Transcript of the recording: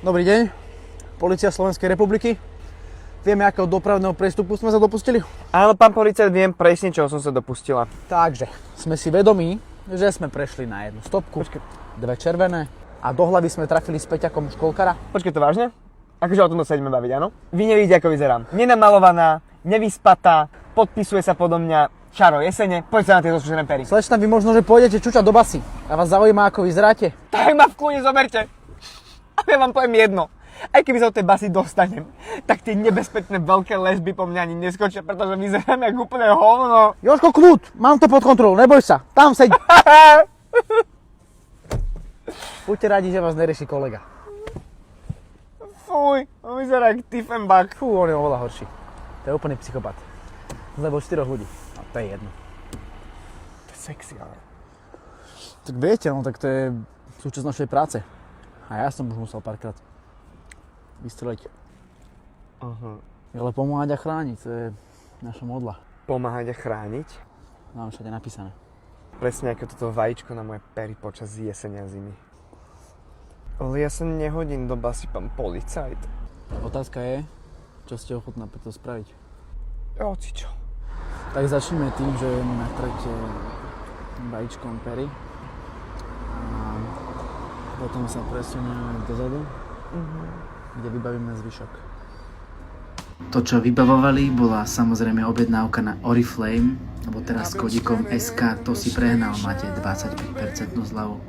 Dobrý deň, Polícia Slovenskej republiky. Vieme, akého dopravného prestupu sme sa dopustili? Áno, pán policajt, viem presne, čoho som sa dopustila. Takže, sme si vedomí, že sme prešli na jednu stopku, dve červené a do hlavy sme trafili s Peťakom školkara. Počkej, to vážne? Akože o tom sa ideme baviť, áno? Vy nevidíte, ako vyzerám. Nenamalovaná, nevyspatá, podpisuje sa podo mňa Čaro Jesene. Poď sa na tie zosušené pery. Slečna, vy možno, že pôjdete čučať do basy a vás zaujíma, ako vyzeráte? Tak ma v kľude zoberte. A ja vám poviem jedno. Aj keby sa od tej basy dostanem, tak tie nebezpečné veľké lesby po mňa ani neskočia, pretože vyzerám jak úplne hovno. Jožko, kľud, mám to pod kontrolou, neboj sa, tam seď. Buďte radi, že vás nerieši kolega. Fuj, on vyzerá jak Tiefenbach. Fú, on je oveľa horší. To je úplný psychopat. Lebo 4 ľudí. A to je jedno. To je sexy, ale... Tak viete, no tak to je súčasť našej práce. A ja som už musel párkrát vystreliť. Ale pomáhať a chrániť, to je naša modla. Pomáhať a chrániť? Mám všade napísané. Presne ako toto vajíčko na moje pery počas jesene a zimy. Ale ja sa nehodím do basy, pán policajt. Otázka je, čo ste ochotná pre to spraviť. Hocičo. Tak začneme tým, že mi natrete vajíčkom pery. A potom sa presunieme dozadu, kde vybavíme zvyšok. To, čo vybavovali, bola samozrejme objednávka na Oriflame, lebo teraz s kódikom SK to si prehnal, máte 25% zľavu.